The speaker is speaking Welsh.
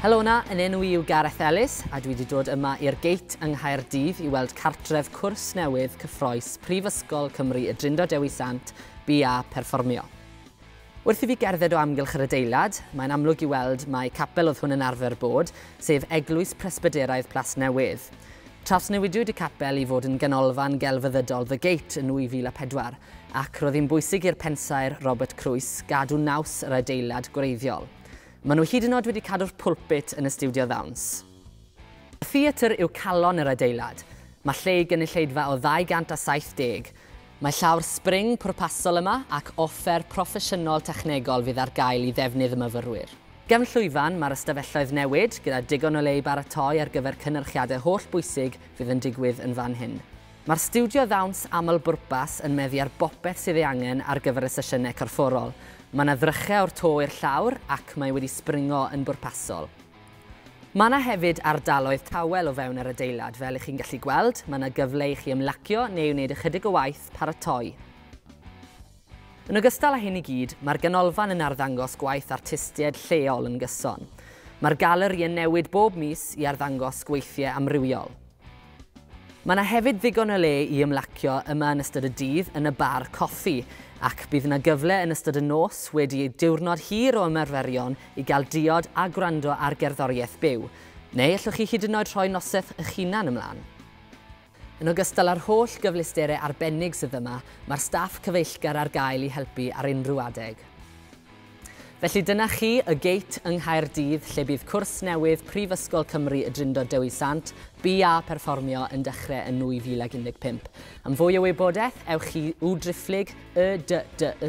Helo na, yn enw i yw Gareth Ellis a dwi wedi dod yma i'r geit yng Nghaerdydd i weld cartref cwrs newydd cyffroes Prifysgol Cymru y Drindod Dewi Sant BA Perfformio. Wrth i fi gerdded o amgylch yr adeilad, mae'n amlwg i weld mae capel oedd hwn yn arfer bod, sef Eglwys Presbyderaidd Plasnewydd. Trawsnewidiwyd y capel i fod yn Canolfan Gelfyddydol The Gate yn 2004 ac roedd hi'n bwysig i'r pensaer Robert Crwys gadw naws yr adeilad gwreiddiol. Maen nhw hyd yn oed wedi cadw'r pwlpit yn y stiwdio ddawns. Y theatr yw calon yr adeilad. Mae lle i gynulleidfa o 270. Mae llawr spring pwrpasol yma ac offer proffesiynol technegol fydd ar gael i ddefnydd y myfyrwyr. Gefn llwyfan mae'r ystafelloedd newid gyda digon o le i baratoi ar gyfer cynnyrchiadau holl bwysig fydd yn digwydd yn fan hyn. Mae'r stiwdio ddawns aml bwrpas yn meddu ar bopeth sydd ei angen ar gyfer y sesiynau corfforol. Mae yna ddrychau o'r to i'r llawr ac mae wedi springo yn bwrpasol. Mae yna hefyd ardaloedd tawel o fewn yr adeilad, fel ych chi'n gallu gweld. Mae yna gyfle i chi ymlacio neu wneud ychydig o waith paratoi. Yn ogystal â hyn i gyd, mae'r Canolfan yn arddangos gwaith artistiaid lleol yn gyson. Mae'r galeri yn newid bob mis i arddangos gweithiau amrywiol. Mae yna hefyd ddigon o le i ymlacio yma yn ystod y dydd yn y bar coffi, ac bydd yna gyfle yn ystod y nos wedi diwrnod hir o ymarferion i gael diod a gwrando ar gerddoriaeth byw, neu allwch chi hyd yn oed rhoi noseth eich hunan ymlaen. Yn ogystal â'r holl gyfleusterau arbennig sydd yma, mae'r staff cyfeillgar ar gael i helpu ar unrhyw adeg. Felly dyna chi y geit yng Nghaerdydd lle bydd cwrs newydd Prifysgol Cymru y Drindod Dewi Sant BA Perfformio yn dechrau yn 2015. Am fwy o wybodaeth, ewch i wdrifflig ydys.ac.uk.